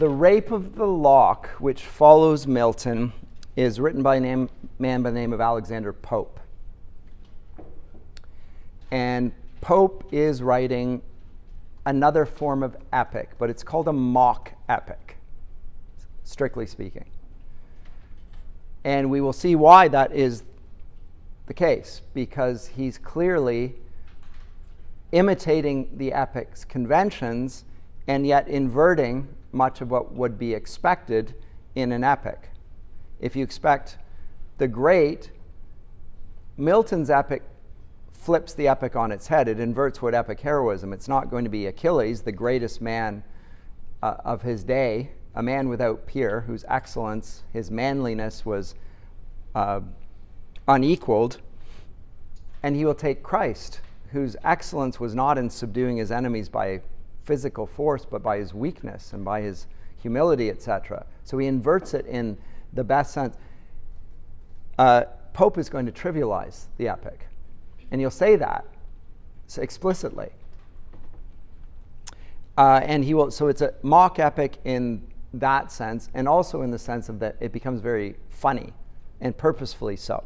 The Rape of the Lock, which follows Milton, is written by a man by the name of Alexander Pope. And Pope is writing another form of epic, but it's called a mock epic, strictly speaking. And we will see why that is the case, because he's clearly imitating the epic's conventions and yet inverting much of what would be expected in an epic. If you expect the great, Milton's epic flips the epic on its head. It inverts what epic heroism. It's not going to be Achilles, the greatest man of his day, a man without peer, whose excellence, his manliness was unequaled. And he will take Christ, whose excellence was not in subduing his enemies by physical force, but by his weakness and by his humility, etc. So he inverts it in the best sense. Pope is going to trivialize the epic. And he'll say that explicitly. And he will. So it's a mock epic in that sense, and also in the sense of that it becomes very funny, and purposefully so.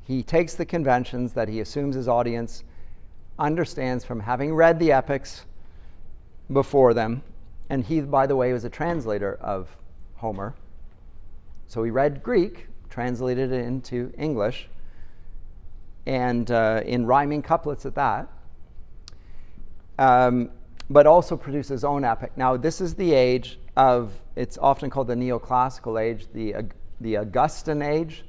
He takes the conventions that he assumes his audience understands from having read the epics before them. And he, by the way, was a translator of Homer. So he read Greek, translated it into English, and in rhyming couplets at that, but also produced his own epic. Now, this is the age of, it's often called the neoclassical age, the Augustan age.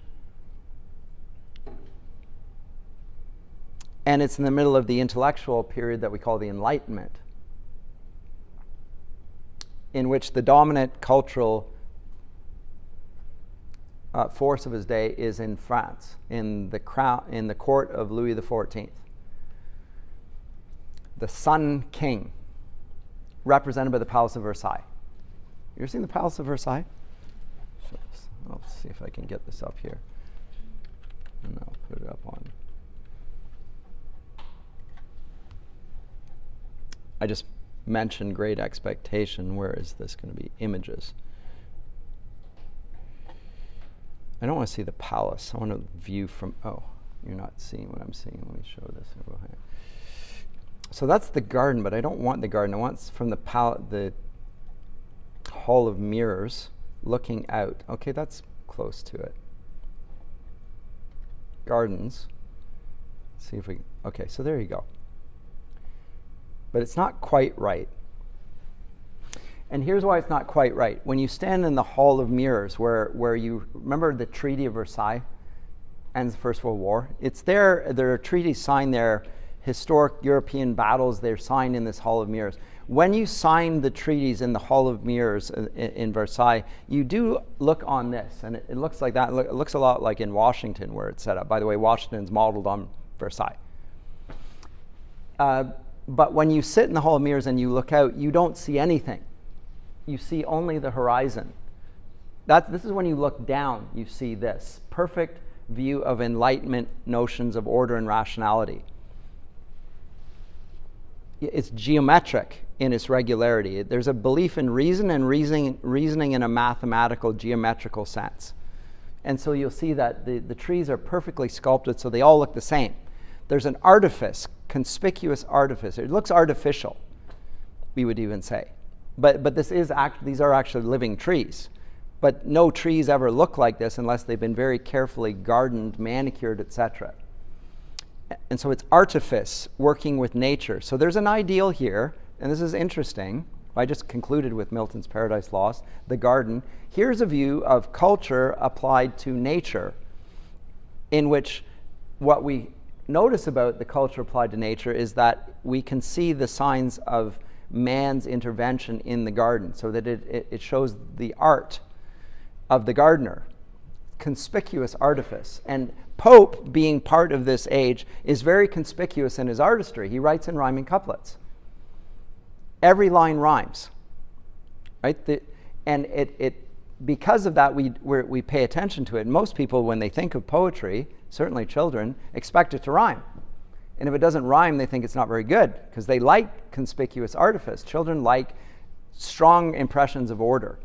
And it's in the middle of the intellectual period that we call the Enlightenment, in which the dominant cultural force of his day is in France, in the court of Louis XIV, the Sun King, represented by the Palace of Versailles. You ever seen the Palace of Versailles? I'll see if I can get this up here, and I'll put it up on. I just mentioned Great Expectation. Where is this going to be? Images. I don't want to see the palace. I want to view from, oh, you're not seeing what I'm seeing. Let me show this. So that's the garden, but I don't want the garden. I want from the Hall of Mirrors looking out. Okay, that's close to it. Gardens. Let's see if we, okay, so there you go. But it's not quite right. And here's why it's not quite right. When you stand in the Hall of Mirrors, where you remember the Treaty of Versailles ends the First World War, it's there are treaties signed there, historic European battles, they're signed in this Hall of Mirrors. When you sign the treaties in the Hall of Mirrors in Versailles, you do look on this, and it looks like that. It looks a lot like in Washington where it's set up. By the way, Washington's modeled on Versailles. But when you sit in the Hall of Mirrors and you look out, you don't see anything. You see only the horizon. This is when you look down, you see this perfect view of Enlightenment notions of order and rationality. It's geometric in its regularity. There's a belief in reason and reasoning in a mathematical, geometrical sense. And so you'll see that the trees are perfectly sculpted, so they all look the same. There's an artifice, conspicuous artifice. It looks artificial, we would even say. But these are actually living trees. But no trees ever look like this unless they've been very carefully gardened, manicured, etc. And so it's artifice working with nature. So there's an ideal here, and this is interesting. I just concluded with Milton's Paradise Lost, the garden. Here's a view of culture applied to nature, in which what we notice about the culture applied to nature is that we can see the signs of man's intervention in the garden, so that it shows the art of the gardener, conspicuous artifice. And Pope, being part of this age, is very conspicuous in his artistry. He writes in rhyming couplets. Every line rhymes, right? And because of that, we pay attention to it. Most people, when they think of poetry, certainly children, expect it to rhyme. And if it doesn't rhyme, they think it's not very good, because they like conspicuous artifice. Children like strong impressions of order.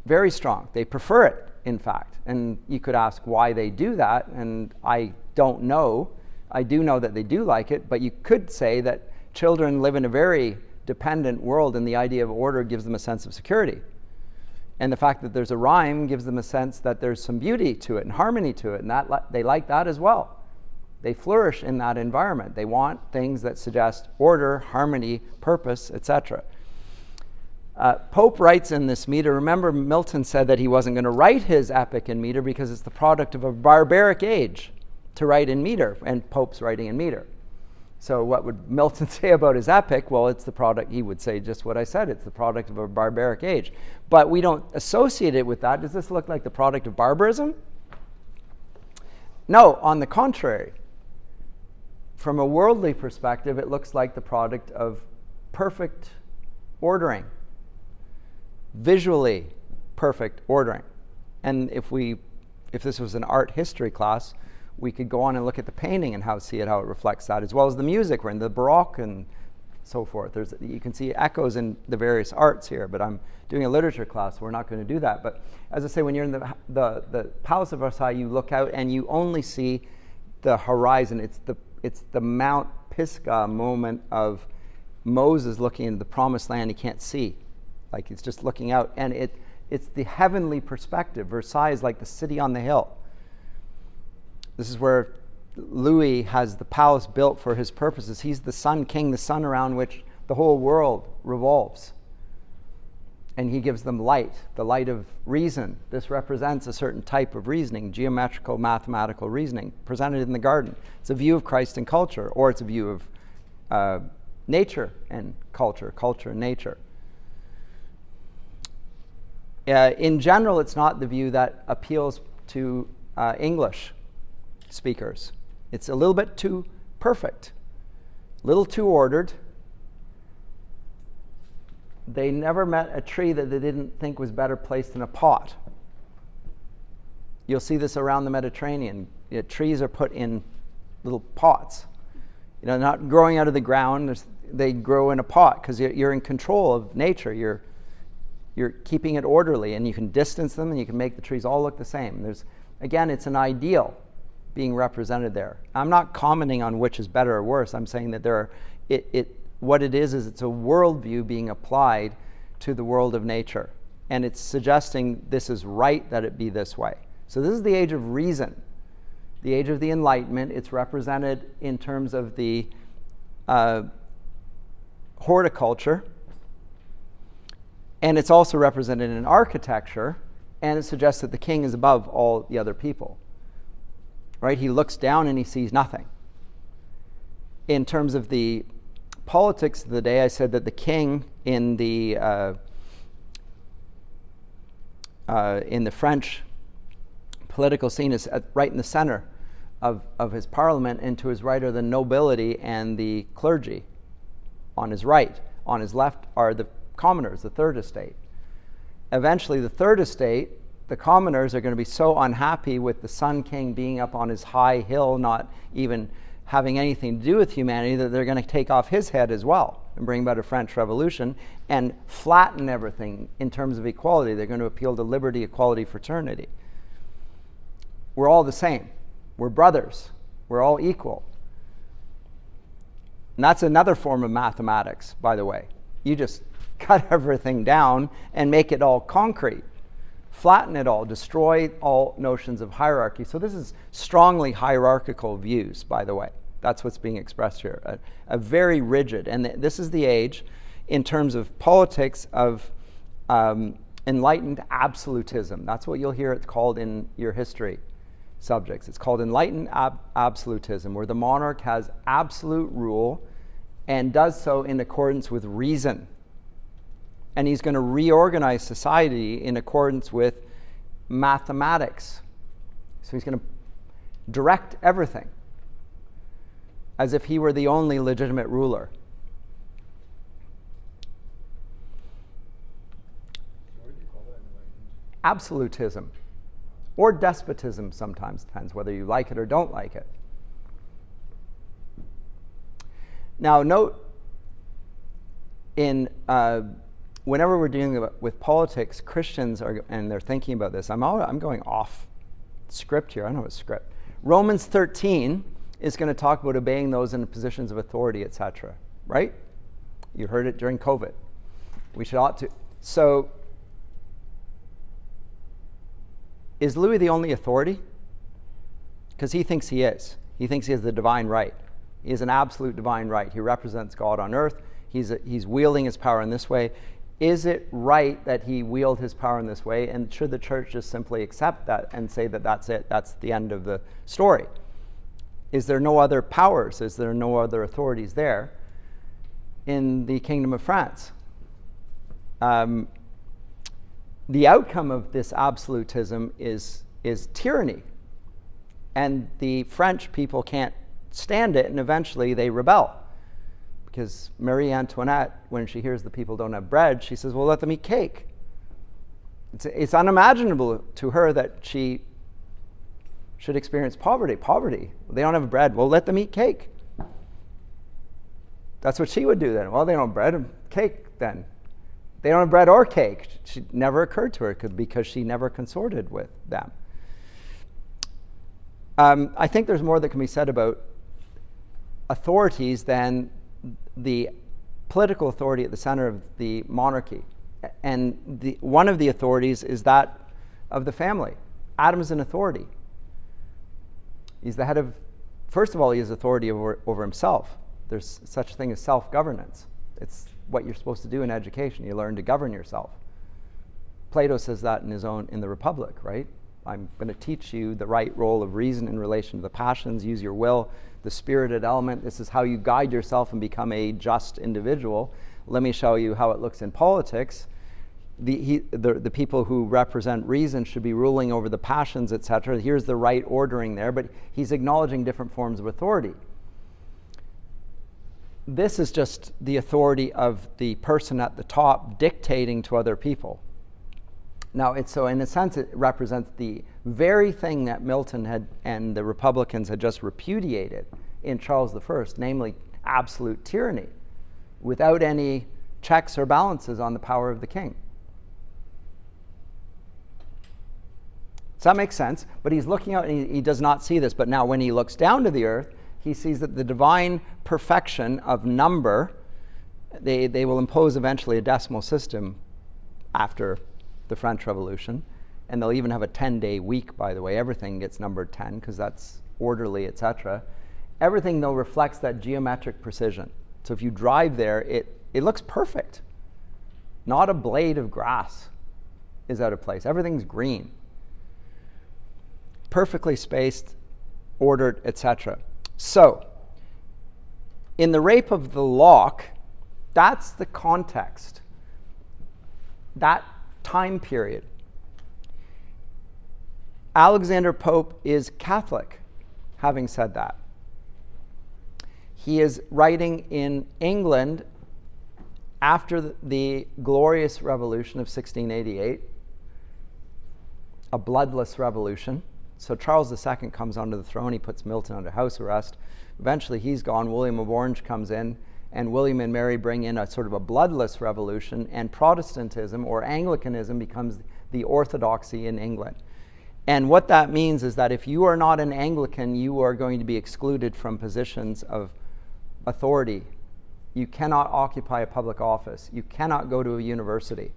Very strong. They prefer it, in fact. And you could ask why they do that, and I don't know. I do know that they do like it, but you could say that children live in a very dependent world, and the idea of order gives them a sense of security. And the fact that there's a rhyme gives them a sense that there's some beauty to it and harmony to it, and that they like that as well. They flourish in that environment. They want things that suggest order, harmony, purpose, etc. Pope writes in this meter, remember Milton said that he wasn't going to write his epic in meter because it's the product of a barbaric age to write in meter, and Pope's writing in meter. So what would Milton say about his epic? Well, it's the product, he would say just what I said, it's the product of a barbaric age. But we don't associate it with that. Does this look like the product of barbarism? No, on the contrary. From a worldly perspective, it looks like the product of perfect ordering. Visually perfect ordering. And if this was an art history class, we could go on and look at the painting and see how it reflects that, as well as the music. We're in the Baroque and so forth. You can see echoes in the various arts here, but I'm doing a literature class, so we're not going to do that. But as I say, when you're in the Palace of Versailles, you look out and you only see the horizon. It's the Mount Pisgah moment of Moses looking into the promised land he can't see. Like he's just looking out, and it's the heavenly perspective. Versailles is like the city on the hill. This is where Louis has the palace built for his purposes. He's the sun king, the sun around which the whole world revolves. And he gives them light, the light of reason. This represents a certain type of reasoning, geometrical, mathematical reasoning, presented in the garden. It's a view of Christ and culture, or it's a view of nature and culture and nature. In general, it's not the view that appeals to English speakers. It's a little bit too perfect, a little too ordered. They never met a tree that they didn't think was better placed in a pot. You'll see this around the Mediterranean. Trees are put in little pots. Not growing out of the ground. They grow in a pot because you're in control of nature. You're keeping it orderly, and you can distance them, and you can make the trees all look the same. Again, it's an ideal being represented there. I'm not commenting on which is better or worse. I'm saying that what it is it's a worldview being applied to the world of nature. And it's suggesting this is right that it be this way. So this is the age of reason, the age of the Enlightenment. It's represented in terms of the horticulture. And it's also represented in architecture. And it suggests that the king is above all the other people. Right? He looks down and he sees nothing. In terms of the politics of the day, I said that the king in the French political scene is right in the center of his parliament, and to his right are the nobility and the clergy. On his right, on his left are the commoners, the third estate. Eventually, the third estate, the commoners, are going to be so unhappy with the Sun King being up on his high hill, not even having anything to do with humanity, that they're going to take off his head as well and bring about a French Revolution and flatten everything in terms of equality. They're going to appeal to liberty, equality, fraternity. We're all the same. We're brothers. We're all equal. And that's another form of mathematics, by the way. You just cut everything down and make it all concrete. Flatten it all, destroy all notions of hierarchy. So this is strongly hierarchical views, by the way. That's what's being expressed here. A very rigid, and this is the age, in terms of politics, of enlightened absolutism. That's what you'll hear it's called in your history subjects. It's called enlightened absolutism, where the monarch has absolute rule and does so in accordance with reason. And he's going to reorganize society in accordance with mathematics. So he's going to direct everything as if he were the only legitimate ruler. What do you call that? Absolutism. Or despotism sometimes, depends whether you like it or don't like it. Now note, in whenever we're dealing with politics, Christians are, and they're thinking about this. I'm going off script here. I don't know what script. Romans 13 is going to talk about obeying those in positions of authority, etc. Right? You heard it during COVID. We ought to. So, is Louis the only authority? Because he thinks he is. He thinks he has the divine right. He has an absolute divine right. He represents God on earth. He's wielding his power in this way. Is it right that he wield his power in this way? And should the church just simply accept that and say that that's it? That's the end of the story. Is there no other powers? Is there no other authorities there in the Kingdom of France? The outcome of this absolutism is tyranny. And the French people can't stand it, and eventually they rebel. Because Marie Antoinette, when she hears the people don't have bread, she says, well, let them eat cake. It's unimaginable to her that she should experience poverty. They don't have bread. Well, let them eat cake. That's what she would do then. Well, they don't have bread and cake then. They don't have bread or cake. It never occurred to her because she never consorted with them. I think there's more that can be said about authorities than the political authority at the center of the monarchy. And one of the authorities is that of the family. Adam is an authority. He's the head of, first of all, he has authority over himself. There's such a thing as self-governance. It's what you're supposed to do in education. You learn to govern yourself. Plato says that in the Republic, right? I'm going to teach you the right role of reason in relation to the passions. Use your will, the spirited element. This is how you guide yourself and become a just individual. Let me show you how it looks in politics. The people who represent reason should be ruling over the passions, etc. Here's the right ordering there, but he's acknowledging different forms of authority. This is just the authority of the person at the top dictating to other people. Now, so in a sense, it represents the very thing that Milton had and the Republicans had just repudiated in Charles I, namely absolute tyranny, without any checks or balances on the power of the king. Does that make sense? But he's looking out and he does not see this. But now when he looks down to the earth, he sees that the divine perfection of number, they will impose eventually a decimal system after the French Revolution, and they'll even have a 10-day week, by the way. Everything gets numbered 10 because that's orderly, etc. Everything, though, reflects that geometric precision. So if you drive there, it looks perfect. Not a blade of grass is out of place. Everything's green. Perfectly spaced, ordered, etc. So, in the Rape of the Lock, that's the context. That time period. Alexander Pope is Catholic, having said that. He is writing in England after the glorious revolution of 1688, a bloodless revolution. So Charles II comes onto the throne. He puts Milton under house arrest. Eventually he's gone. William of Orange comes in, and William and Mary bring in a sort of a bloodless revolution, and Protestantism or Anglicanism becomes the orthodoxy in England. And what that means is that if you are not an Anglican, you are going to be excluded from positions of authority. You cannot occupy a public office. You cannot go to a university.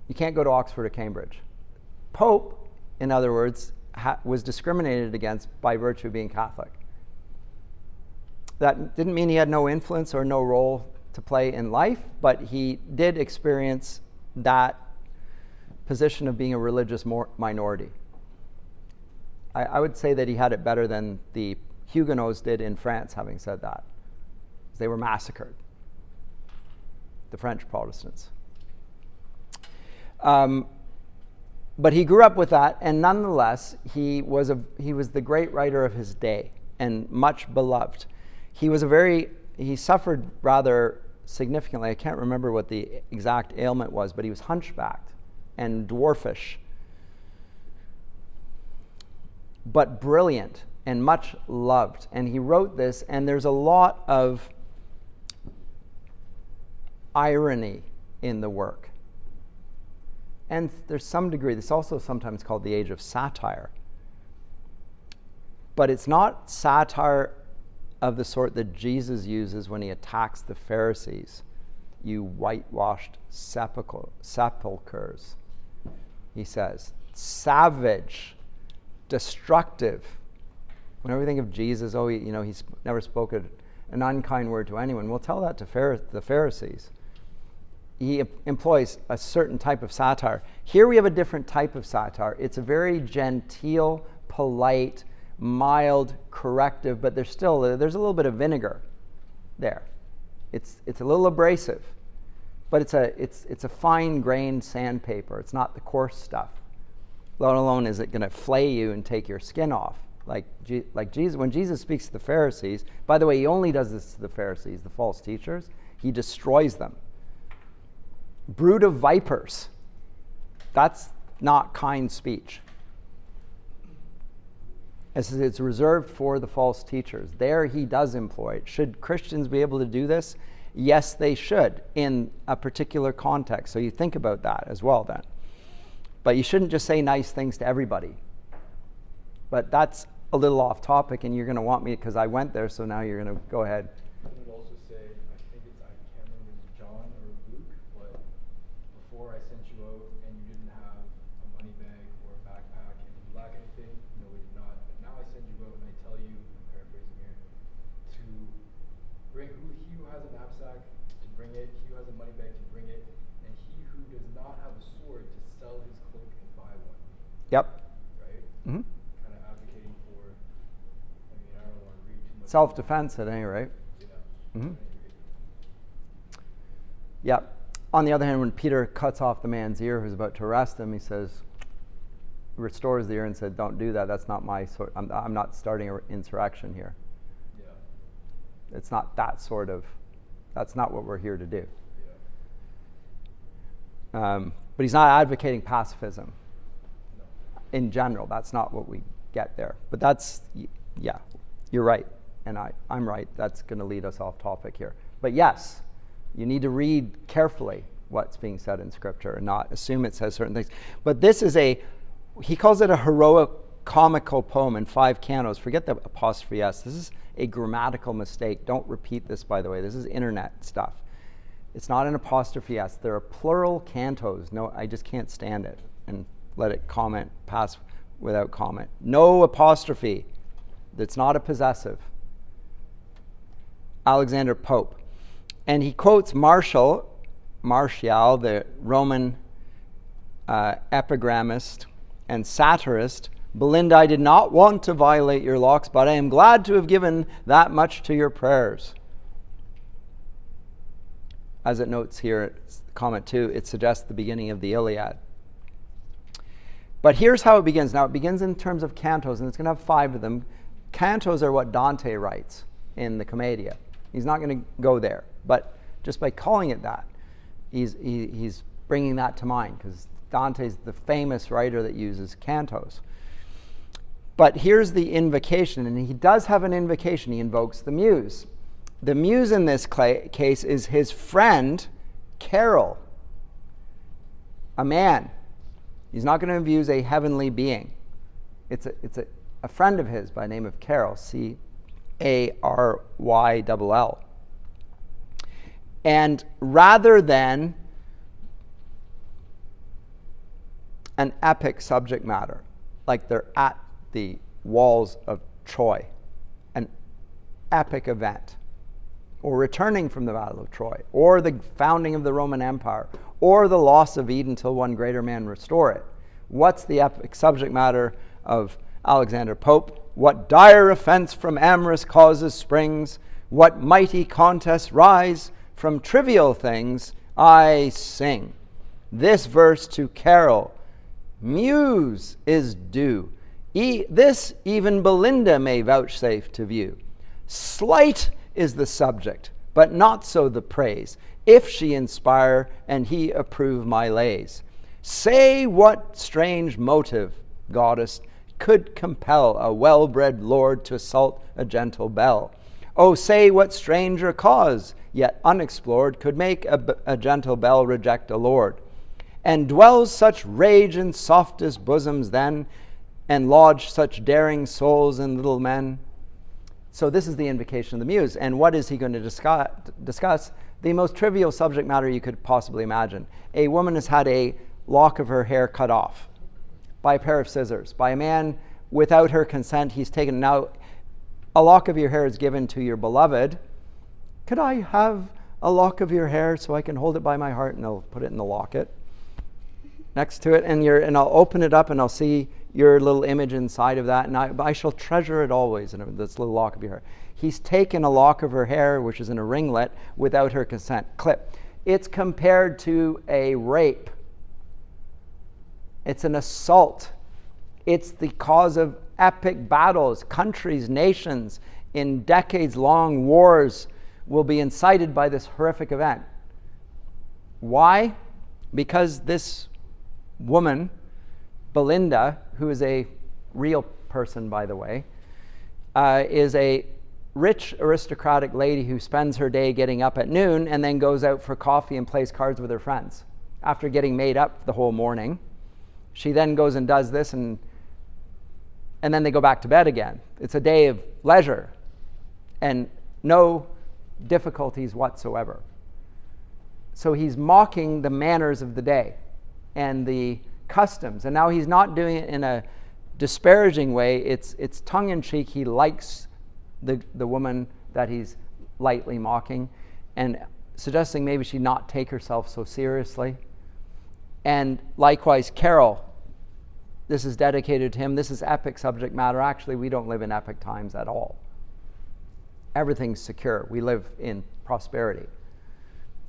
You can't go to Oxford or Cambridge. Pope, in other words, was discriminated against by virtue of being Catholic. That didn't mean he had no influence or no role to play in life, but he did experience that position of being a religious minority. I would say that he had it better than the Huguenots did in France, having said that. They were massacred, the French Protestants. But he grew up with that, and nonetheless, he was the great writer of his day and much beloved. He suffered rather significantly. I can't remember what the exact ailment was, but he was hunchbacked and dwarfish, but brilliant and much loved. And he wrote this, and there's a lot of irony in the work. And there's some degree, this is also sometimes called the age of satire. But it's not satire of the sort that Jesus uses when he attacks the Pharisees. You whitewashed sepulchres, he says. Savage, destructive. Whenever we think of Jesus, he's never spoken an unkind word to anyone. We'll tell that to the Pharisees. He employs a certain type of satire. Here we have a different type of satire. It's a very genteel, polite, mild, corrective, but there's a little bit of vinegar there. It's a little abrasive, but it's a fine-grained sandpaper. It's not the coarse stuff. Let alone is it going to flay you and take your skin off. Like Jesus, when Jesus speaks to the Pharisees, by the way, he only does this to the Pharisees, the false teachers. He destroys them. Brood of vipers. That's not kind speech. It's reserved for the false teachers. There he does employ it. Should Christians be able to do this? Yes, they should in a particular context. So you think about that as well then. But you shouldn't just say nice things to everybody. But that's a little off topic, and you're going to want me because I went there, so now you're going to go ahead. I would also say, I think I can't remember if it's John or Luke, but before I sent you out and you didn't have a money bag or a backpack and you lack anything, no, we did not. But now I send you out and I tell you, I'm paraphrasing here, to bring he who has a knapsack to bring it, he who has a money bag to bring it, and he who does not have a sword to sell his cloak and buy one. Yep. Right? Mm-hmm. Self-defense at any rate. Mm-hmm. Yeah. On the other hand, when Peter cuts off the man's ear who's about to arrest him, he restores the ear and said, don't do that. That's not my sort. I'm not starting an insurrection here. Yeah. It's not that's not what we're here to do. Yeah. But he's not advocating pacifism. No. In general, that's not what we get there. But you're right. And I'm right. That's going to lead us off topic here. But yes, you need to read carefully what's being said in Scripture and not assume it says certain things. But this is he calls it a heroic comical poem in 5 cantos. Forget the apostrophe S. This is a grammatical mistake. Don't repeat this, by the way. This is internet stuff. It's not an apostrophe S. There are plural cantos. No, I just can't stand it and let it pass without comment. No apostrophe. That's not a possessive. Alexander Pope. And he quotes Martial, the Roman epigrammist and satirist. Belinda, I did not want to violate your locks, but I am glad to have given that much to your prayers. As it notes here, comment 2, it suggests the beginning of the Iliad. But here's how it begins. Now, it begins in terms of cantos, and it's going to have 5 of them. Cantos are what Dante writes in the Commedia. He's not going to go there, but just by calling it that, he's bringing that to mind, because Dante's the famous writer that uses cantos. But here's the invocation, and he does have an invocation. He invokes the muse. The muse in this case is his friend, Carol, a man. He's not going to abuse a heavenly being. It's a friend of his by the name of Carol, Caryll. And rather than an epic subject matter, like they're at the walls of Troy, an epic event, or returning from the Battle of Troy, or the founding of the Roman Empire, or the loss of Eden till one greater man restore it. What's the epic subject matter of Alexander Pope? What dire offense from amorous causes springs? What mighty contests rise from trivial things? I sing this verse to Carol. Muse is due. This even Belinda may vouchsafe to view. Slight is the subject, but not so the praise, if she inspire and he approve my lays. Say what strange motive, goddess, could compel a well-bred lord to assault a gentle belle. Oh, say what stranger cause, yet unexplored, could make a gentle belle reject a lord? And dwells such rage in softest bosoms then, and lodge such daring souls in little men? So this is the invocation of the muse. And what is he going to discuss? The most trivial subject matter you could possibly imagine. A woman has had a lock of her hair cut off by a pair of scissors. By a man without her consent, he's taken. Now, a lock of your hair is given to your beloved. Could I have a lock of your hair so I can hold it by my heart? And I'll put it in the locket next to it, and I'll open it up and I'll see your little image inside of that, and I shall treasure it always in this little lock of your hair. He's taken a lock of her hair, which is in a ringlet, without her consent. Clip. It's compared to a rape. It's an assault. It's the cause of epic battles. Countries, nations, in decades-long wars will be incited by this horrific event. Why? Because this woman, Belinda, who is a real person, by the way, is a rich aristocratic lady who spends her day getting up at noon and then goes out for coffee and plays cards with her friends. After getting made up the whole morning, she then goes and does this, and then they go back to bed again. It's a day of leisure and no difficulties whatsoever. So he's mocking the manners of the day and the customs. And now he's not doing it in a disparaging way. It's tongue-in-cheek. He likes the woman that he's lightly mocking and suggesting maybe she not take herself so seriously. And likewise, Carol, this is dedicated to him. This is epic subject matter. Actually, we don't live in epic times at all. Everything's secure. We live in prosperity.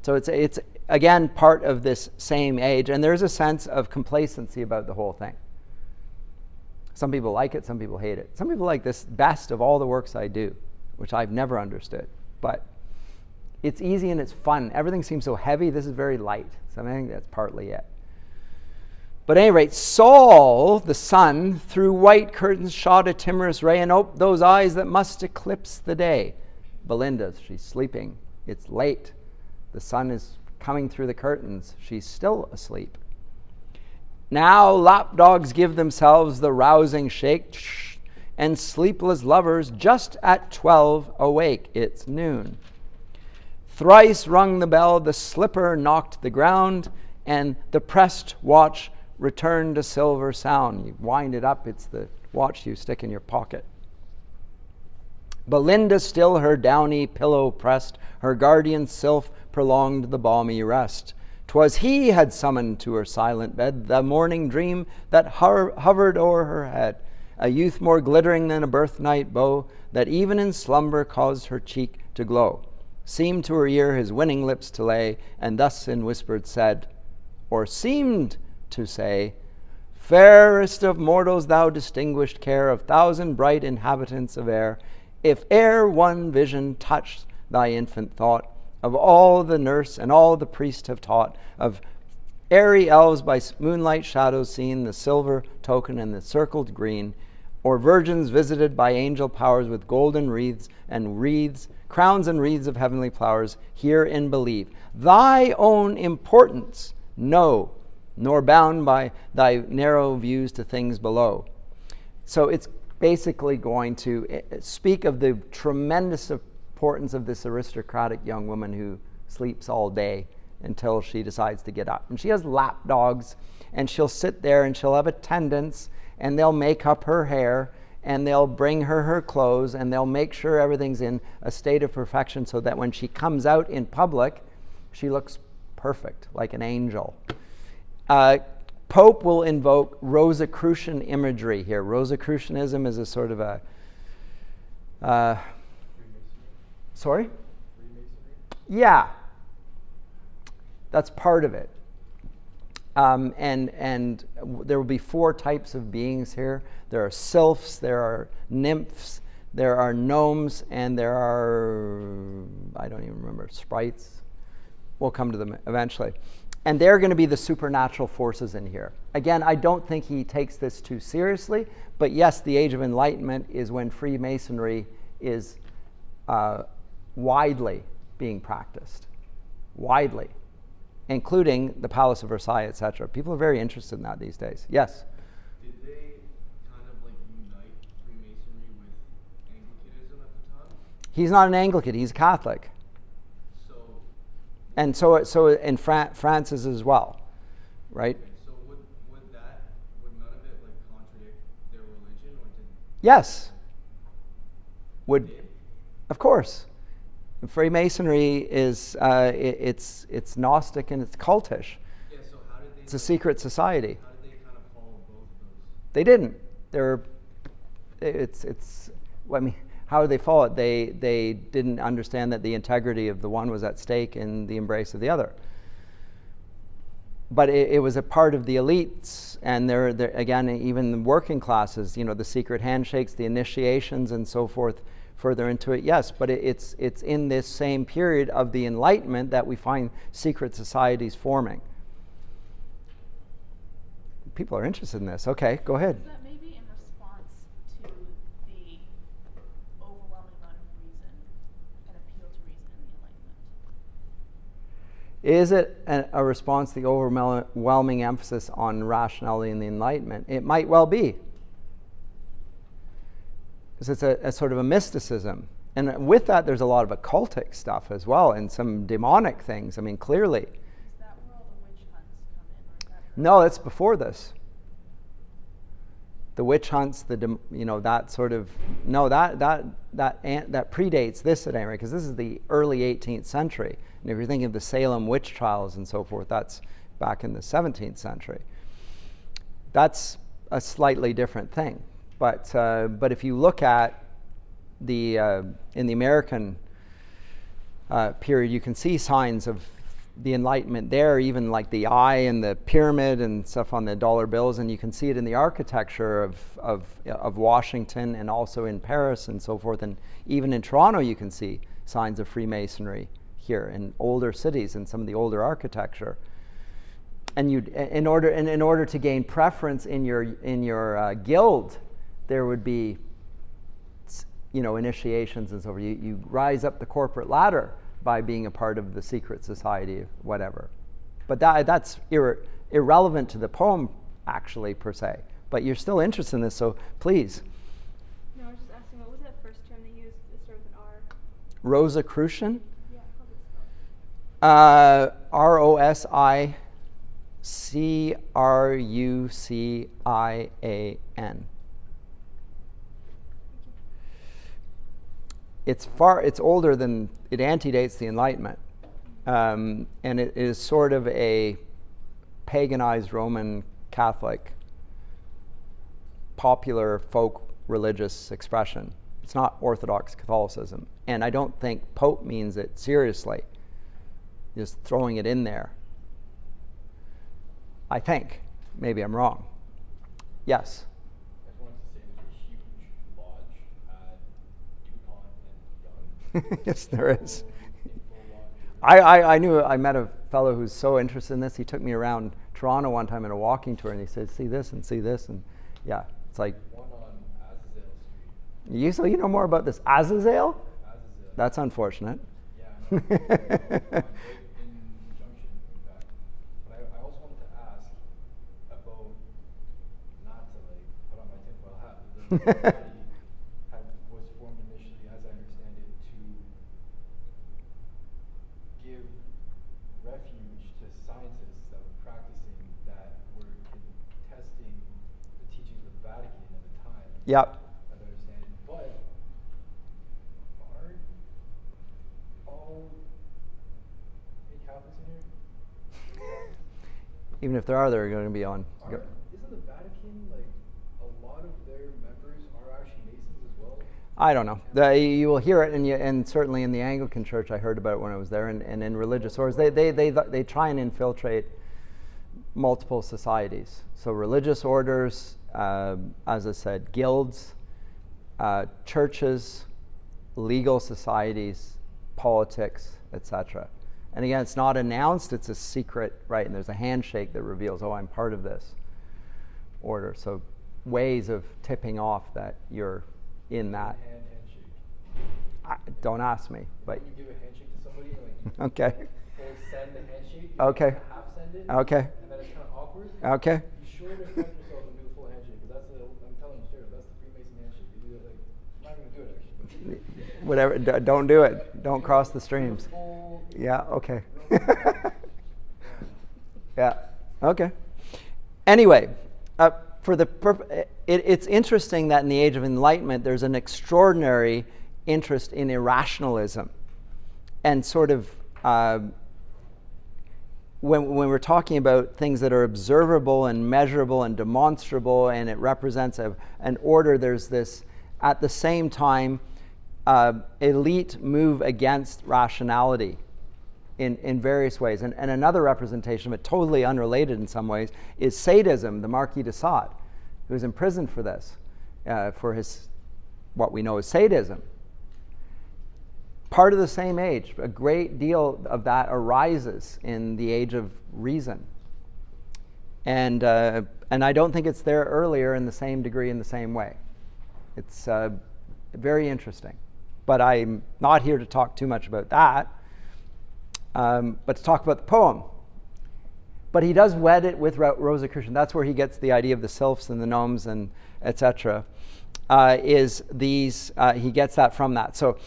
So it's again part of this same age, and there's a sense of complacency about the whole thing. Some people like it, some people hate it. Some people like this best of all the works I do, which I've never understood. But it's easy and it's fun. Everything seems so heavy. This is very light. So I think that's partly it. But at any rate, Saul, the sun, through white curtains shot a timorous ray, and those eyes that must eclipse the day. Belinda, she's sleeping. It's late. The sun is coming through the curtains. She's still asleep. Now lapdogs give themselves the rousing shake, and sleepless lovers just at 12 awake. It's noon. Thrice rung the bell, the slipper knocked the ground, and the pressed watch returned a silver sound. You wind it up, it's the watch you stick in your pocket. Belinda still her downy pillow pressed, her guardian sylph prolonged the balmy rest. 'Twas he had summoned to her silent bed the morning dream that hovered o'er her head, a youth more glittering than a birthnight bow, that even in slumber caused her cheek to glow. Seemed to her ear his winning lips to lay, and thus in whispered said, or seemed to say, fairest of mortals, thou distinguished care of thousand bright inhabitants of air, if e'er one vision touched thy infant thought, of all the nurse and all the priest have taught, of airy elves by moonlight shadows seen, the silver token and the circled green, or virgins visited by angel powers with golden wreaths, crowns and wreaths of heavenly flowers, hear and believe. Thy own importance know, nor bound by thy narrow views to things below. So it's basically going to speak of the tremendous importance of this aristocratic young woman who sleeps all day until she decides to get up. And she has lap dogs, and she'll sit there and she'll have attendants, and they'll make up her hair, and they'll bring her clothes, and they'll make sure everything's in a state of perfection so that when she comes out in public, she looks perfect, like an angel. Pope will invoke Rosicrucian imagery here. Rosicrucianism is a sort of a... Sorry? Yeah. That's part of it. And there will be 4 types of beings here. There are sylphs, there are nymphs, there are gnomes, and there are, I don't even remember, sprites. We'll come to them eventually. And they're going to be the supernatural forces in here. Again, I don't think he takes this too seriously, but yes, the Age of Enlightenment is when Freemasonry is widely being practiced, widely, including the Palace of Versailles, etc. People are very interested in that these days. Yes? Did they kind of like unite Freemasonry with Anglicanism at the time? He's not an Anglican, he's a Catholic. So, And so in Francis as well, right? so would none of it like contradict their religion, or did Yes. Would, of course. Freemasonry is it's Gnostic and it's cultish. Yeah, so how did they It's a secret society. how did they kind of follow both of those? They didn't. I mean, how did they follow it? They didn't understand that the integrity of the one was at stake in the embrace of the other. But it was a part of the elites, and there again, even the working classes. The secret handshakes, the initiations, and so forth. Further into it, yes, but it's in this same period of the Enlightenment that we find secret societies forming. People are interested in this. Okay, go ahead. Is that maybe in response to the overwhelming amount of reason and appeal to reason in the Enlightenment? Is it a response to the overwhelming emphasis on rationality in the Enlightenment? It might well be. Because it's a sort of a mysticism. And with that, there's a lot of occultic stuff as well, and some demonic things. I mean, clearly. Is that where all the witch hunts come in? Or is that No, it's before this. The witch hunts, that sort of, no, that predates this at any rate, because this is the early 18th century. And if you're thinking of the Salem witch trials and so forth, that's back in the 17th century. That's a slightly different thing. But if you look at in the American period, you can see signs of the Enlightenment there, even like the eye and the pyramid and stuff on the dollar bills, and you can see it in the architecture of Washington and also in Paris and so forth, and even in Toronto you can see signs of Freemasonry here in older cities and some of the older architecture. And in order to gain preference in your guild, there would be, initiations and so forth. You rise up the corporate ladder by being a part of the secret society, whatever. But that's irrelevant to the poem, actually, per se. But you're still interested in this, so please. No, I was just asking, what was that first term they used that started with an R? Rosicrucian? Yeah, probably so. Rosicrucian. It's older than, it antedates the Enlightenment. And it is sort of a paganized Roman Catholic popular folk religious expression. It's not Orthodox Catholicism. And I don't think Pope means it seriously, just throwing it in there. I think. Maybe I'm wrong. Yes? I just wanted to say there's a huge lodge at DuPont and Young. Yes, there is. Info lodge. I met a fellow who's so interested in this. He took me around Toronto one time in a walking tour, and he said, see this, and yeah, it's like, One on Azazel Street. so you know more about this Azazel? Azazel. That's unfortunate. Yeah, I know. Right in Junction, in fact. But I also wanted to ask about, not to like put on my tinfoil hat, but the society was formed initially, as I understand it, to give refuge to scientists that were practicing, that were contesting the teachings of the Vatican at the time. Yep. As I understand it. But aren't all any Catholics in here? Even if there are, they're going to be on. Isn't the Vatican, like, a lot of their members are actually Masons as well? I don't know. You will hear it, and certainly in the Anglican Church, I heard about it when I was there, and in religious orders, they try and infiltrate multiple societies. So religious orders, as I said, guilds, churches, legal societies, politics, etc. And again, it's not announced, it's a secret, right? And there's a handshake that reveals, oh, I'm part of this order. So ways of tipping off that you're in that. Handshake. Don't ask me. But When you give a handshake to somebody, like you okay. full send the handshake, you Okay. like half send it, Okay. and then it's kind of awkward. Okay. You sure to expect yourself to do a full handshake, because I'm telling you straight up, that's the Freemason handshake. You do it like, I'm not going to do it actually. Whatever. Don't do it. Don't cross the streams. Full, Yeah. Okay. Yeah. Okay. Anyway, it's interesting that in the Age of Enlightenment, there's an extraordinary interest in irrationalism, and sort of when we're talking about things that are observable and measurable and demonstrable, and it represents an order, there's this, at the same time, elite move against rationality in various ways. And another representation, but totally unrelated in some ways, is sadism, the Marquis de Sade, who was imprisoned for this, for his, what we know as sadism. Part of the same age, a great deal of that arises in the Age of Reason. And I don't think it's there earlier in the same degree, in the same way. It's very interesting. But I'm not here to talk too much about that, but to talk about the poem. But he does wed it with Rosicrucian. That's where he gets the idea of the sylphs and the gnomes and etc. He gets that from that. So,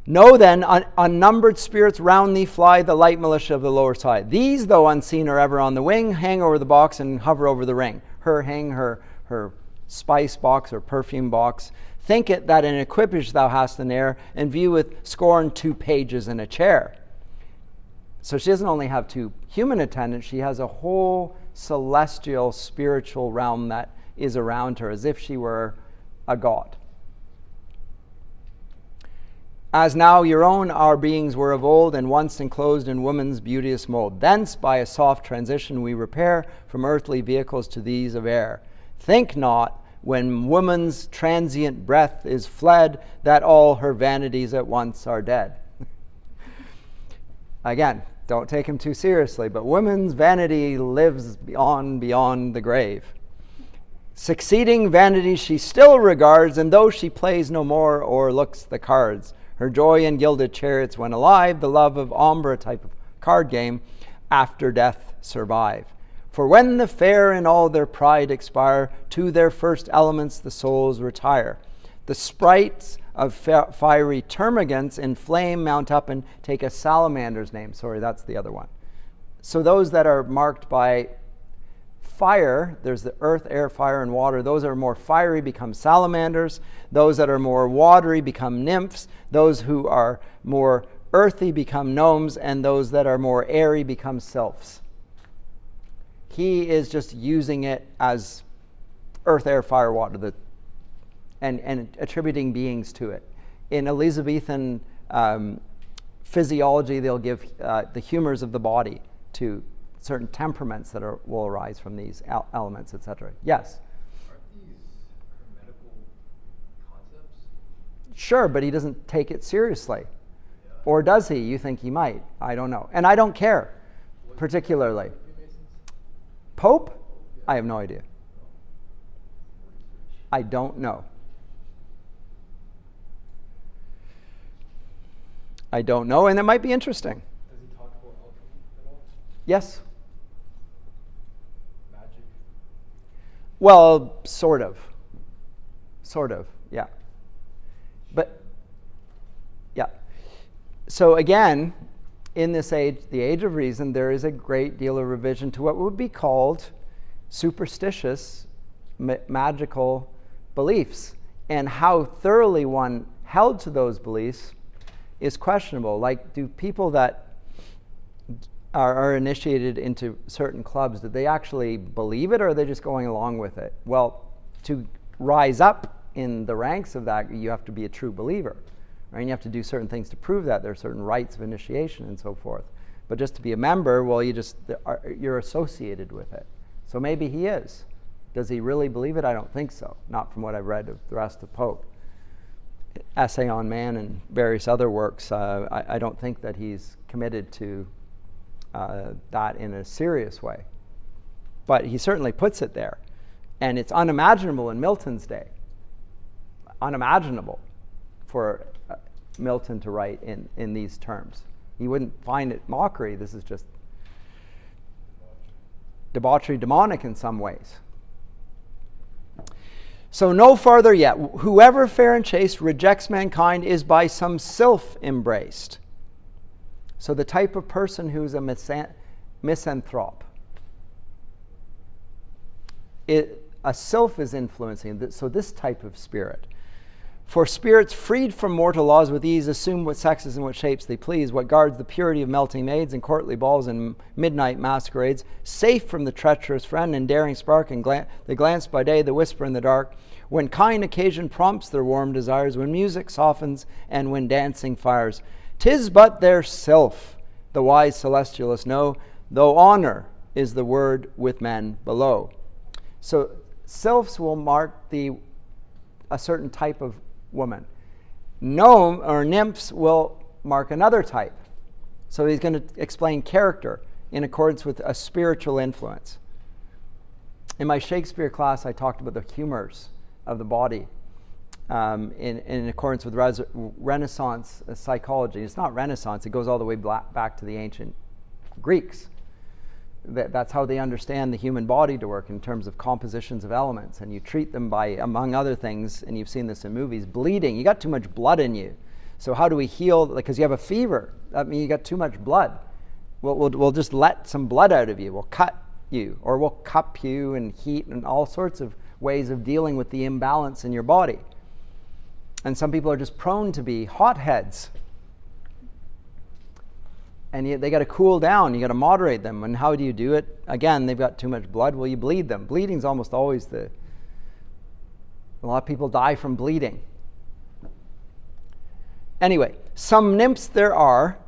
know then, unnumbered spirits round thee fly, the light militia of the lower side. These, though unseen, are ever on the wing, hang over the box and hover over the ring. Her spice box or perfume box. Think it that an equipage thou hast in air, and view with scorn 2 pages in a chair. So she doesn't only have 2 human attendants, she has a whole celestial, spiritual realm that is around her, as if she were a god. As now your own our beings were of old, and once enclosed in woman's beauteous mold. Thence by a soft transition we repair from earthly vehicles to these of air. Think not, when woman's transient breath is fled, that all her vanities at once are dead. Again, don't take him too seriously, but woman's vanity lives beyond the grave. Succeeding vanity she still regards, and though she plays no more or looks the cards, her joy in gilded chariots when alive, the love of ombre type of card game, after death survive. For when the fair in all their pride expire, to their first elements the souls retire. The sprites of fiery termagants in flame mount up and take a salamander's name. Sorry, that's the other one. So those that are marked by fire, there's the earth, air, fire, and water. Those that are more fiery become salamanders. Those that are more watery become nymphs. Those who are more earthy become gnomes. And those that are more airy become sylphs. He is just using it as earth, air, fire, water, and attributing beings to it. In Elizabethan physiology, they'll give the humors of the body to certain temperaments that will arise from these elements, etc. Yes? Aren't these hermetical concepts? Sure, but he doesn't take it seriously. Yeah. Or does he? You think he might. I don't know. And I don't care, particularly. Pope? I have no idea. I don't know. I don't know, and it might be interesting. Does he talk about alchemy at all? Yes. Magic? Well, sort of. Sort of, yeah. But, yeah. So again, in this age, the Age of Reason, there is a great deal of revision to what would be called superstitious, magical beliefs. And how thoroughly one held to those beliefs is questionable. Like, do people that are initiated into certain clubs, do they actually believe it, or are they just going along with it? Well, to rise up in the ranks of that, you have to be a true believer. Right? And you have to do certain things to prove that. There are certain rites of initiation and so forth. But just to be a member, well, you're associated with it. So maybe he is. Does he really believe it? I don't think so. Not from what I've read of the rest of Pope. Essay on Man and various other works, I don't think that he's committed to that in a serious way. But he certainly puts it there. And it's unimaginable in Milton's day. Unimaginable for Milton to write in these terms. He wouldn't find it mockery. This is just debauchery, demonic in some ways. So no farther yet. Whoever fair and chaste rejects mankind is by some sylph embraced. So the type of person who's a misanthrope. A sylph is influencing, so this type of spirit. For spirits freed from mortal laws with ease assume what sexes and what shapes they please, what guards the purity of melting maids and courtly balls and midnight masquerades, safe from the treacherous friend and daring spark and the glance by day, the whisper in the dark, when kind occasion prompts their warm desires, when music softens and when dancing fires. 'Tis but their sylph, the wise celestialists know, though honor is the word with men below. So sylphs will mark a certain type of woman. Gnome or nymphs will mark another type. So he's going to explain character in accordance with a spiritual influence. In my Shakespeare class, I talked about the humors of the body in accordance with Renaissance psychology. It's not Renaissance, it goes all the way back to the ancient Greeks. That's how they understand the human body to work in terms of compositions of elements. And you treat them by, among other things, and you've seen this in movies, bleeding. You got too much blood in you. So how do we heal? Because you have a fever. That means you got too much blood. We'll just let some blood out of you. We'll cut you, or we'll cup you and heat and all sorts of ways of dealing with the imbalance in your body. And some people are just prone to be hotheads. And they got to cool down. You got to moderate them. And how do you do it? Again, they've got too much blood. Well, you bleed them. Bleeding's almost always a lot of people die from bleeding. Anyway, some nymphs there are,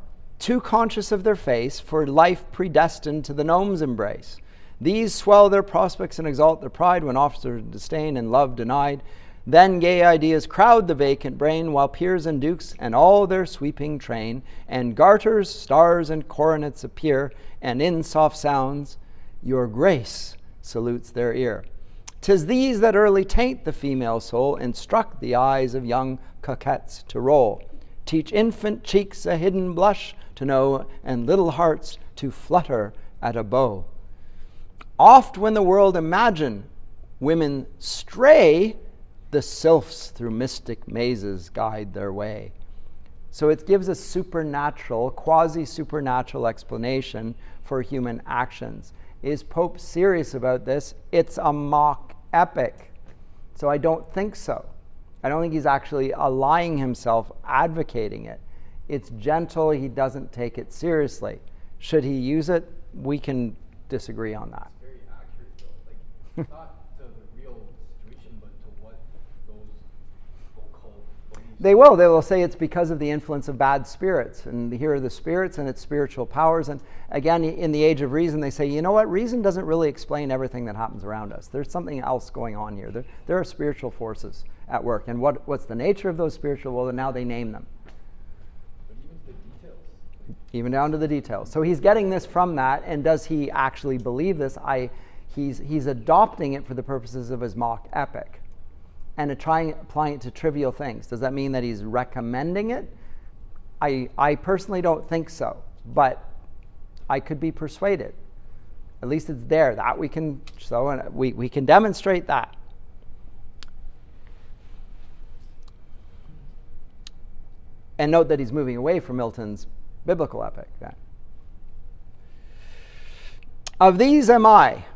too conscious of their face, for life predestined to the gnome's embrace. These swell their prospects and exalt their pride when offered disdain and love denied. Then gay ideas crowd the vacant brain, while peers and dukes and all their sweeping train, and garters, stars, and coronets appear, and in soft sounds your grace salutes their ear. 'Tis these that early taint the female soul, instruct the eyes of young coquettes to roll, teach infant cheeks a hidden blush to know, and little hearts to flutter at a bow. Oft when the world imagine women stray, the sylphs through mystic mazes guide their way. So it gives a supernatural, quasi-supernatural explanation for human actions. Is Pope serious about this? It's a mock epic. So I don't think so. I don't think he's actually allying himself, advocating it. It's gentle. He doesn't take it seriously. Should he use it? We can disagree on that. It's very accurate though. Like, not to the real situation, but to what those occult beliefs. They will say it's because of the influence of bad spirits. And here are the spirits and its spiritual powers. And again, in the age of reason, they say, you know what? Reason doesn't really explain everything that happens around us. There's something else going on here. There are spiritual forces at work. And what's the nature of those spiritual? Well, now they name them. But even the details. Even down to the details. So he's getting this from that. And does he actually believe this? He's adopting it for the purposes of his mock epic. And applying it to trivial things. Does that mean that he's recommending it? I personally don't think so, but I could be persuaded. At least it's there. That we can show, and we can demonstrate that. And note that he's moving away from Milton's biblical epic. Then. Of these am I,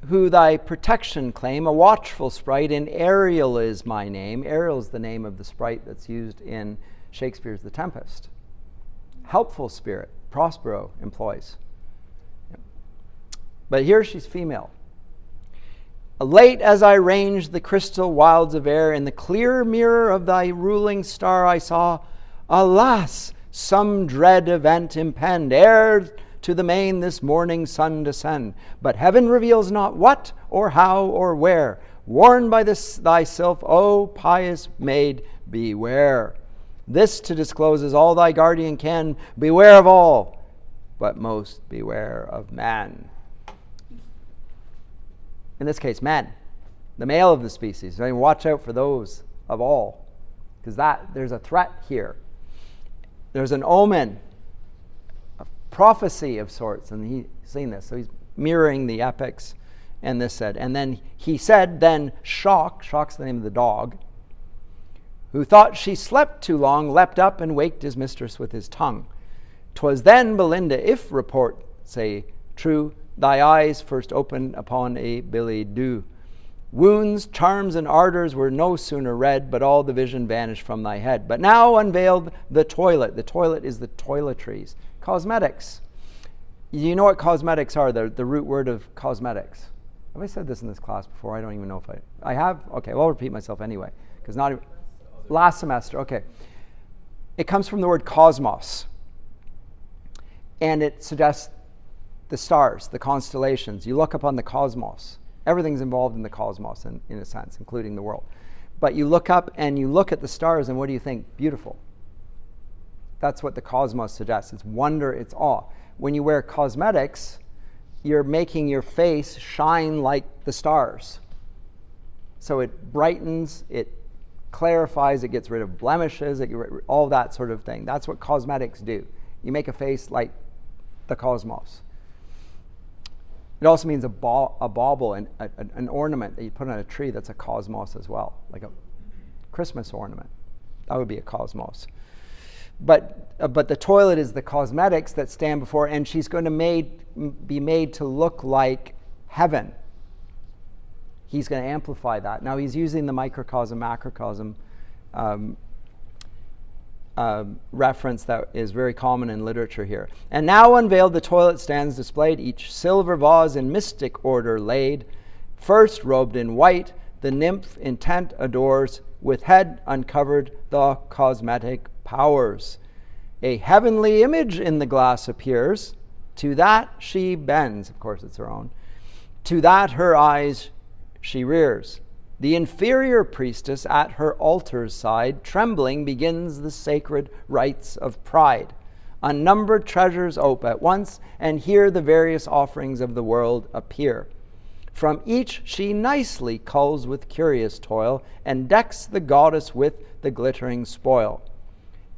who thy protection claim, a watchful sprite, and Ariel is my name. Ariel is the name of the sprite that's used in Shakespeare's The Tempest. Helpful spirit, Prospero employs. But here she's female. Late as I ranged the crystal wilds of air, in the clear mirror of thy ruling star I saw, alas, some dread event impend, ere to the main this morning sun descend. But heaven reveals not what, or how, or where. Warned by this thy sylph, O pious maid, beware. This to disclose is all thy guardian can. Beware of all, but most beware of man. In this case, men, the male of the species. I mean, watch out for those of all. because there's a threat here. There's an omen, a prophecy of sorts, and he's seen this. So he's mirroring the epics, and this said. And then he said, then Shock's the name of the dog, who thought she slept too long, leapt up and waked his mistress with his tongue. 'Twas then, Belinda, if report say true, thy eyes first opened upon a billet doux. Wounds, charms, and ardors were no sooner read, but all the vision vanished from thy head. But now unveiled the toilet. The toilet is the toiletries. Cosmetics. You know what cosmetics are, the root word of cosmetics. Have I said this in this class before? I don't even know if I have. Okay, well, I'll repeat myself anyway, because not even, last semester. Okay. It comes from the word cosmos, and it suggests the stars, the constellations. You look upon the cosmos. Everything's involved in the cosmos in a sense, including the world. But you look up and you look at the stars, and what do you think? Beautiful. That's what the cosmos suggests. It's wonder, it's awe. When you wear cosmetics, you're making your face shine like the stars. So it brightens, it clarifies, it gets rid of blemishes, all that sort of thing. That's what cosmetics do. You make a face like the cosmos. It also means a bauble, an ornament that you put on a tree that's a cosmos as well, like a Christmas ornament. That would be a cosmos. But the toilet is the cosmetics that stand before, and she's going to be made to look like heaven. He's going to amplify that. Now he's using the microcosm, macrocosm reference that is very common in literature here. And now unveiled the toilet stands displayed, each silver vase in mystic order laid. First robed in white, the nymph intent adores, with head uncovered the cosmetic powers. A heavenly image in the glass appears, to that she bends, of course it's her own, to that her eyes she rears. The inferior priestess at her altar's side, trembling, begins the sacred rites of pride. Unnumbered treasures ope at once, and here the various offerings of the world appear. From each she nicely culls with curious toil, and decks the goddess with the glittering spoil.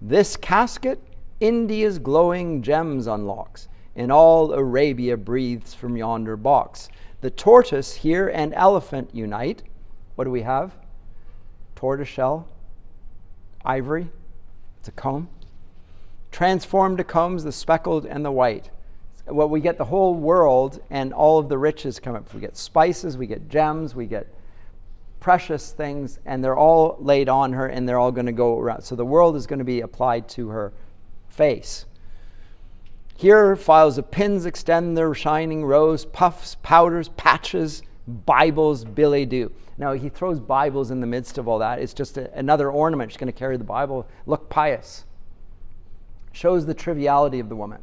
This casket India's glowing gems unlocks, and all Arabia breathes from yonder box. The tortoise here and elephant unite. What do we have? Tortoiseshell, ivory, it's a comb. Transformed to combs, the speckled and the white. Well, we get the whole world and all of the riches come up. We get spices, we get gems, we get precious things, and they're all laid on her, and they're all going to go around. So the world is going to be applied to her face. Here files of pins extend their shining rows, puffs, powders, patches, Bibles, billet doux. Now he throws Bibles in the midst of all that. It's just another ornament. She's going to carry the Bible, look pious. Shows the triviality of the woman.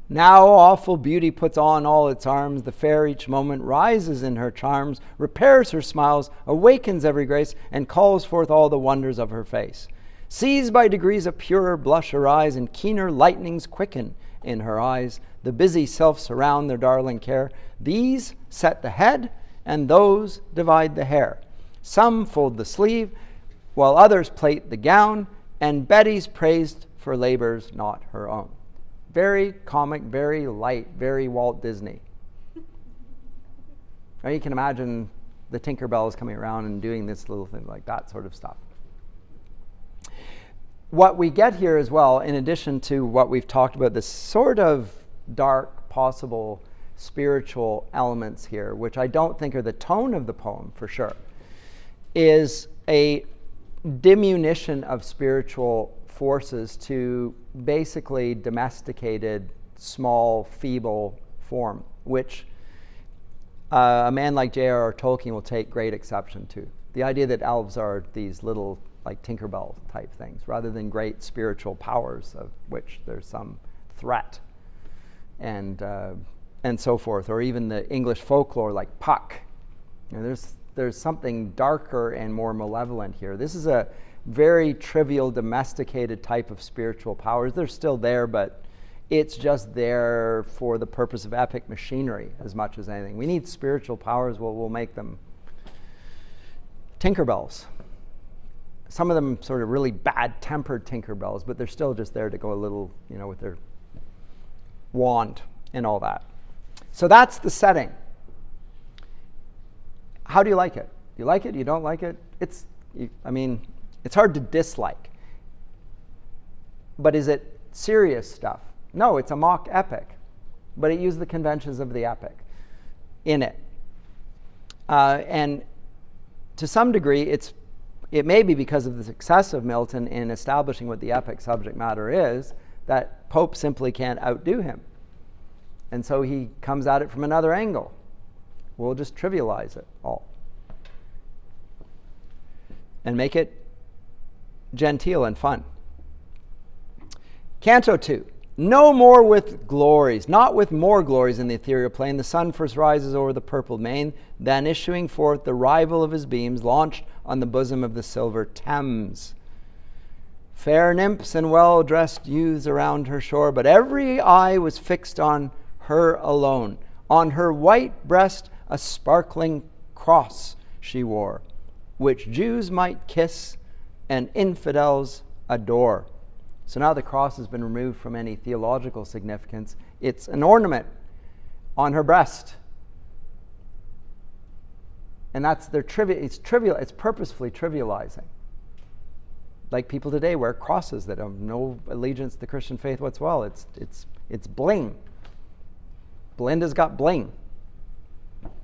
Now awful beauty puts on all its arms. The fair each moment rises in her charms, repairs her smiles, awakens every grace, and calls forth all the wonders of her face. Sees by degrees a purer blush arise, and keener lightnings quicken in her eyes. The busy self surround their darling care. These set the head, and those divide the hair. Some fold the sleeve, while others plait the gown, and Betty's praised for labors not her own. Very comic, very light, very Walt Disney. Now you can imagine the Tinkerbells coming around and doing this little thing like that sort of stuff. What we get here as well, in addition to what we've talked about, this sort of dark, possible spiritual elements here, which I don't think are the tone of the poem for sure, is a diminution of spiritual forces to basically domesticated, small, feeble form, which a man like J.R.R. Tolkien will take great exception to. The idea that elves are these little, like Tinkerbell type things, rather than great spiritual powers of which there's some threat, and so forth, or even the English folklore like Puck. You know, there's something darker and more malevolent here. This is a very trivial, domesticated type of spiritual powers. They're still there, but it's just there for the purpose of epic machinery as much as anything. We need spiritual powers, well, we'll make them Tinkerbells. Some of them sort of really bad-tempered Tinkerbells, but they're still just there to go a little, with their wand and all that. So that's the setting. How do you like it? Do you like it? You don't like it? It's hard to dislike. But is it serious stuff? No, it's a mock epic. But it used the conventions of the epic in it. And to some degree, it may be because of the success of Milton in establishing what the epic subject matter is, that Pope simply can't outdo him. And so he comes at it from another angle. We'll just trivialize it all and make it genteel and fun. Canto 2. No more with glories, not with more glories in the ethereal plane. The sun first rises over the purpled main, then issuing forth the rival of his beams, launched on the bosom of the silver Thames. Fair nymphs and well-dressed youths around her shore, but every eye was fixed on her alone. On her white breast a sparkling cross she wore, which Jews might kiss and infidels adore. So now the cross has been removed from any theological significance. It's an ornament on her breast. And that's their it's purposefully trivializing. Like people today wear crosses that have no allegiance to the Christian faith whatsoever. It's bling. Belinda's got bling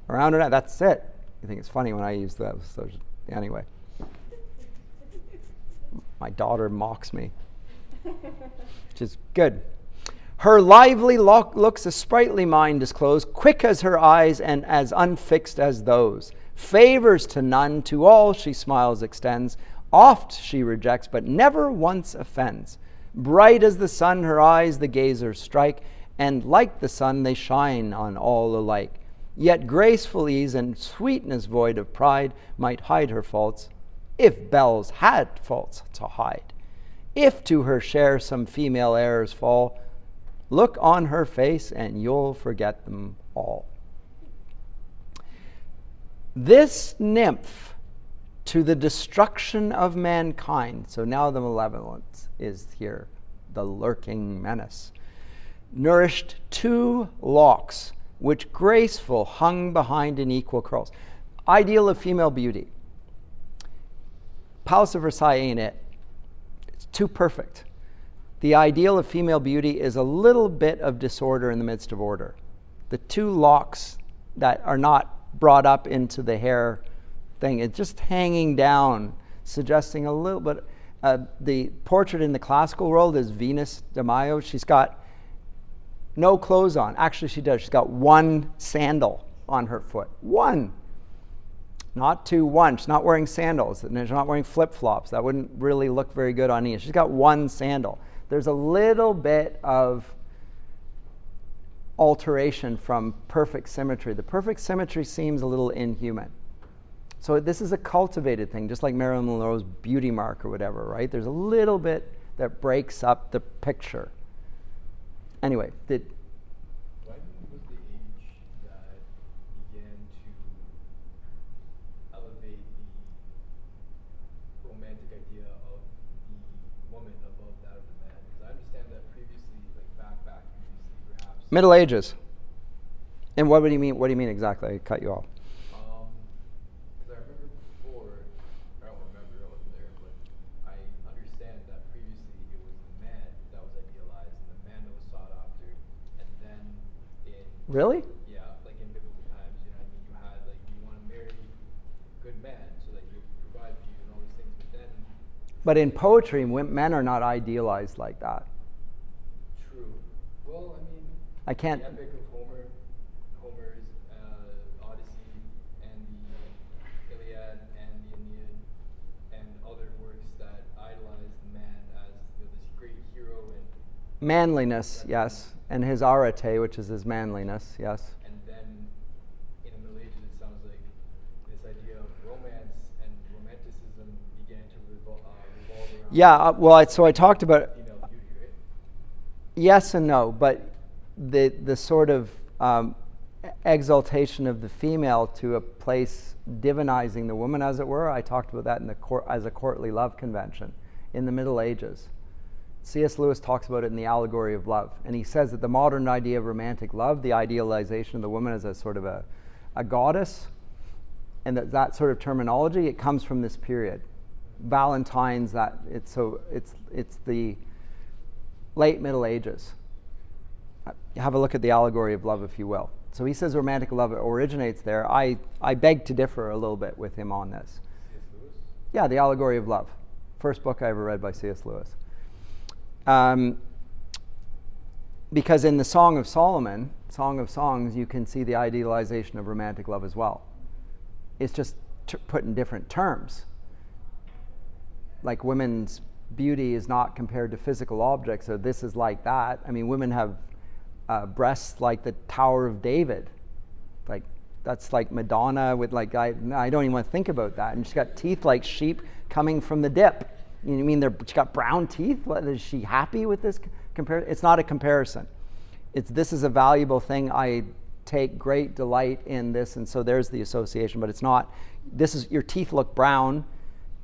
around her neck. That's it. You think it's funny when I use those. So anyway. My daughter mocks me, which is good. Her lively looks a sprightly mind disclose, quick as her eyes and as unfixed as those. Favors to none, to all she smiles extends. Oft she rejects, but never once offends. Bright as the sun her eyes the gazers strike, and like the sun they shine on all alike. Yet graceful ease and sweetness void of pride might hide her faults, if belles had faults to hide. If to her share some female errors fall, look on her face and you'll forget them all. This nymph to the destruction of mankind, so now the malevolence is here, the lurking menace, nourished 2 locks, which graceful hung behind in equal curls. Ideal of female beauty. Palace of Versailles ain't it. It's too perfect. The ideal of female beauty is a little bit of disorder in the midst of order. The 2 locks that are not brought up into the hair thing, it's just hanging down, suggesting a little bit. The portrait in the classical world is Venus de Mayo. She's got no clothes on. Actually, she does. She's got 1 sandal on her foot. 1. Not 2, 1. She's not wearing sandals. And she's not wearing flip-flops. That wouldn't really look very good on Ian. She's got 1 sandal. There's a little bit of alteration from perfect symmetry. The perfect symmetry seems a little inhuman. So this is a cultivated thing, just like Marilyn Monroe's beauty mark or whatever, right? There's a little bit that breaks up the picture. Anyway, When was the age that began to elevate the romantic idea of the woman above that of the man? Because I understand that previously, like back previously, perhaps. Middle Ages. And what do you mean? What do you mean exactly? I cut you off. Because I remember before, I don't remember, I wasn't there, but I understand that previously it was the man that was idealized and the man that was sought after, and then in Really? yeah, like in biblical times, you know, what I mean, you had like you want to marry a good man so that he would provide for you and all these things, but then But in poetry, men are not idealized like that. true. Well, I mean, I can't. the epic of Homer's Odyssey and the Iliad and the Aeneid and other works that idolize the man as this great hero and Manliness, yes. And his arete, which is his manliness, yes. and then in the Middle Ages it sounds like this idea of romance and romanticism began to revolve around Yeah, so I talked about female beauty, right? yes and no, but the sort of exaltation of the female to a place divinizing the woman, as it were. I talked about that in the as a courtly love convention in the Middle Ages. C.S. Lewis talks about it in The Allegory of Love, and he says that the modern idea of romantic love, the idealization of the woman as a sort of a goddess, and that sort of terminology, it comes from this period. Valentine's, it's the late Middle Ages. Have a look at The Allegory of Love, if you will. So he says romantic love originates there. I beg to differ a little bit with him on this. C.S. Lewis? Yeah, The Allegory of Love. First book I ever read by C.S. Lewis. Because in the Song of Solomon, Song of Songs, you can see the idealization of romantic love as well. It's just put in different terms. Like women's beauty is not compared to physical objects, so this is like that. I mean, women have breasts like the Tower of David. Like, that's like Madonna with I don't even want to think about that. And she's got teeth like sheep coming from the dip. You mean she's got brown teeth? What, is she happy with this comparison? It's not a comparison. This is a valuable thing. I take great delight in this, and so there's the association, but it's not. Your teeth look brown,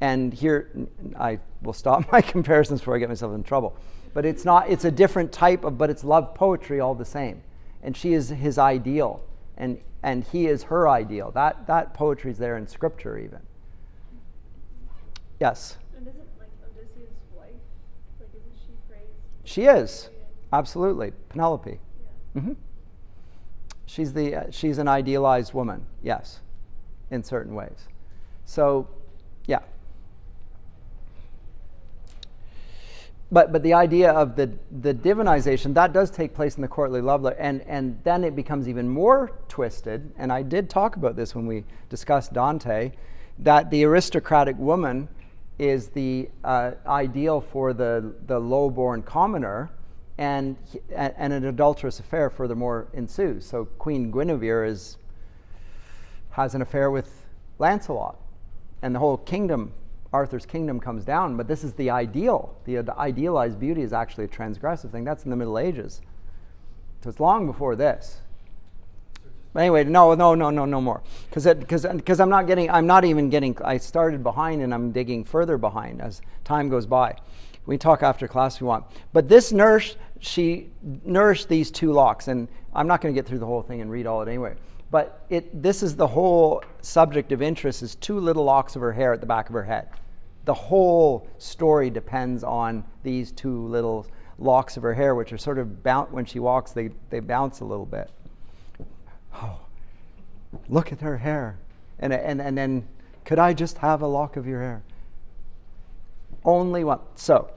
and here, I will stop my comparisons before I get myself in trouble. But it's not, it's a different type of, but it's love poetry all the same. And she is his ideal, and he is her ideal. That poetry is there in scripture even. Yes? And isn't Odysseus' wife, isn't she praised? She is, absolutely. Penelope. Yeah. Mm-hmm. She's an idealized woman, yes, in certain ways. So, yeah. But the idea of the divinization, that does take place in the courtly love, and then it becomes even more twisted, and I did talk about this when we discussed Dante, that the aristocratic woman is the ideal for the low-born commoner, and an adulterous affair furthermore ensues. So Queen Guinevere has an affair with Lancelot, and the whole kingdom, Arthur's kingdom, comes down. But this is the ideal. The idealized beauty is actually a transgressive thing. That's in the Middle Ages. So it's long before this. But anyway, no more. Because I'm not even getting, I started behind and I'm digging further behind as time goes by. We can talk after class if you want. But she nourished these two locks, and I'm not going to get through the whole thing and read all it anyway. But this is the whole subject of interest, is two little locks of her hair at the back of her head. The whole story depends on these two little locks of her hair, which are sort of when she walks, they bounce a little bit. Oh, look at her hair. And then, could I just have a lock of your hair? Only one. So,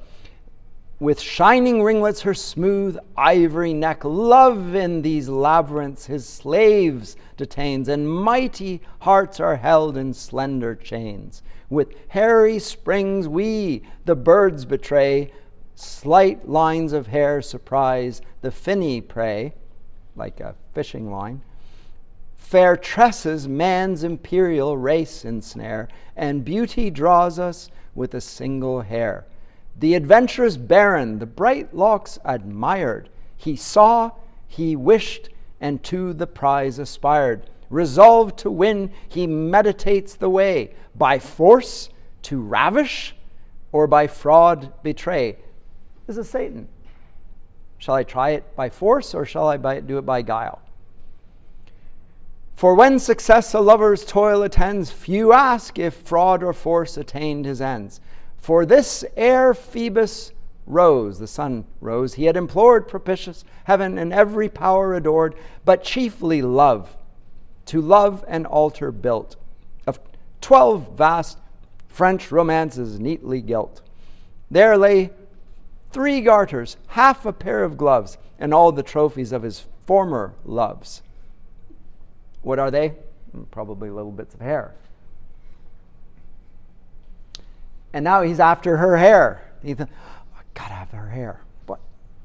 with shining ringlets her smooth ivory neck, love in these labyrinths his slaves detains, and mighty hearts are held in slender chains. With hairy springs we the birds betray, slight lines of hair surprise the finny prey, like a fishing line. Fair tresses man's imperial race ensnare, and beauty draws us with a single hair. The adventurous baron, the bright locks admired. He saw, he wished, and to the prize aspired. Resolved to win, he meditates the way, by force to ravish, or by fraud betray. This is Satan. Shall I try it by force, or shall I do it by guile? For when success a lover's toil attends, few ask if fraud or force attained his ends. For this ere Phoebus rose, the sun rose, he had implored propitious heaven, and every power adored, but chiefly love, to love an altar built, of 12 vast French romances neatly gilt. There lay 3 garters, half a pair of gloves, and all the trophies of his former loves. What are they? Probably little bits of hair. And now he's after her hair. He thought, I gotta have her hair. But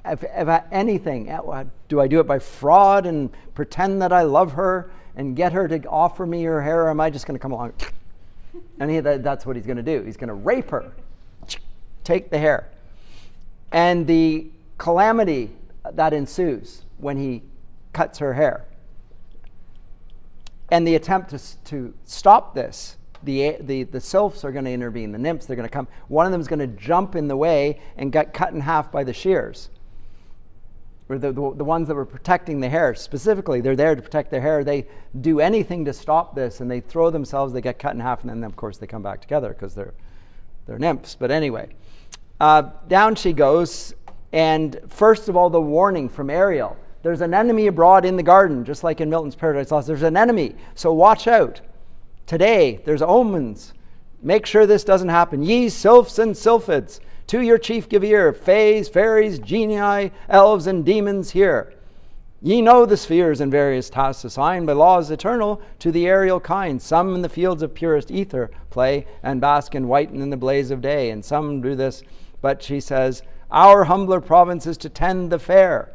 if anything, do I do it by fraud and pretend that I love her and get her to offer me her hair, or am I just going to come along? And that's what he's going to do. He's going to rape her, take the hair. And the calamity that ensues when he cuts her hair. And the attempt to stop this, the sylphs are going to intervene, the nymphs, they're going to come. One of them is going to jump in the way and get cut in half by the shears. Or the ones that were protecting the hair, specifically, they're there to protect their hair. They do anything to stop this, and they throw themselves, they get cut in half, and then, of course, they come back together because they're nymphs. But anyway, down she goes, and first of all, the warning from Ariel. There's an enemy abroad in the garden, just like in Milton's Paradise Lost. There's an enemy, so watch out. Today, there's omens. Make sure this doesn't happen. Ye sylphs and sylphids, to your chief give ear. Fays, fairies, genii, elves, and demons hear. Ye know the spheres and various tasks assigned by laws eternal to the aerial kind. Some in the fields of purest ether play and bask and whiten in the blaze of day, and some do this. But she says, our humbler province is to tend the fair.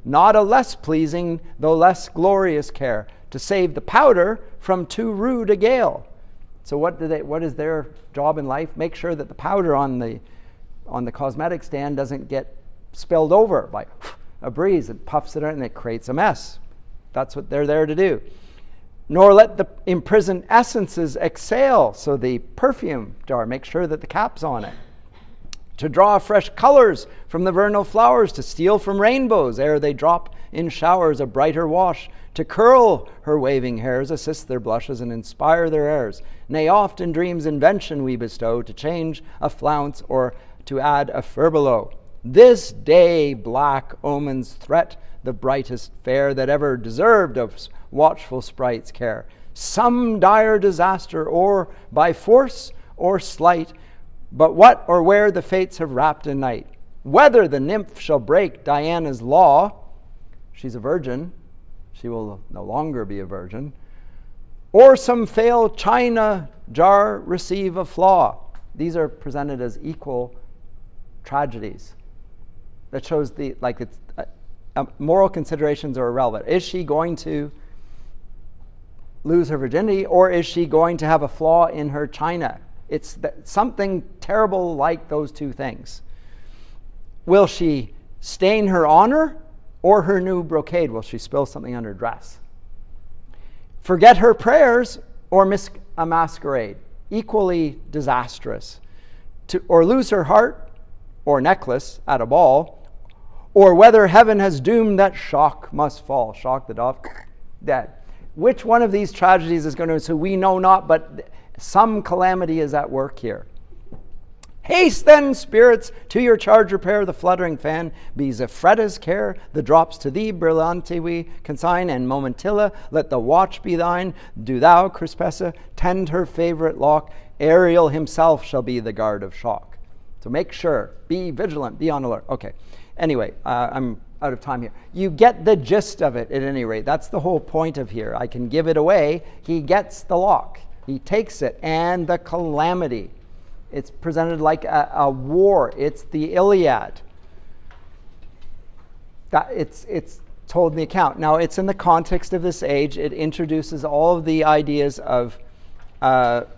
Not a less pleasing, though less glorious care, to save the powder from too rude a gale. So what is their job in life? Make sure that the powder on the cosmetic stand doesn't get spilled over by a breeze. It puffs it out and it creates a mess. That's what they're there to do. Nor let the imprisoned essences exhale. So the perfume jar, make sure that the cap's on it. To draw fresh colors from the vernal flowers, to steal from rainbows ere they drop in showers a brighter wash, to curl her waving hairs, assist their blushes, and inspire their airs. Nay, oft in dreams invention we bestow, to change a flounce or to add a furbelow. This day black omens threat the brightest fair that ever deserved of watchful sprite's care. Some dire disaster, or by force or sleight, but what or where the fates have wrapped in night. Whether the nymph shall break Diana's law, she's a virgin, she will no longer be a virgin, or some fail china jar receive a flaw. These are presented as equal tragedies. That shows moral considerations are irrelevant. Is she going to lose her virginity, or is she going to have a flaw in her china? It's something terrible like those two things. Will she stain her honor, or her new brocade? Will she spill something on her dress? Forget her prayers, or miss a masquerade? Equally disastrous. Or lose her heart or necklace at a ball, or whether heaven has doomed that shock must fall. Shock the dove, dead. Which one of these tragedies is going to, so we know not, but some calamity is at work here. Haste then, spirits, to your charge repair. The fluttering fan be Zephreta's care. The drops to thee, Brillante, we consign. And Momentilla, let the watch be thine. Do thou, Crispessa, tend her favorite lock. Ariel himself shall be the guard of shock. So make sure, be vigilant, be on alert. Okay, anyway, I'm out of time here. You get the gist of it at any rate. That's the whole point of here. I can give it away. He gets the lock. He takes it, and the calamity. It's presented like a war. It's the Iliad. It's told in the account. Now, it's in the context of this age. It introduces all of the ideas of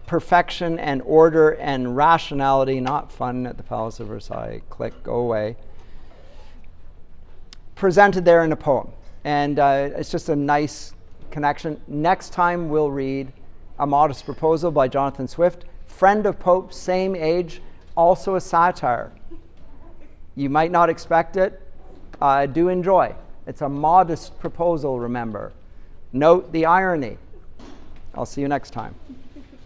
perfection and order and rationality. Not fun at the Palace of Versailles. Click, go away. Presented there in a poem. And it's just a nice connection. Next time we'll read A Modest Proposal by Jonathan Swift. Friend of Pope, same age, also a satire. You might not expect it. Do enjoy. It's a modest proposal, remember. Note the irony. I'll see you next time.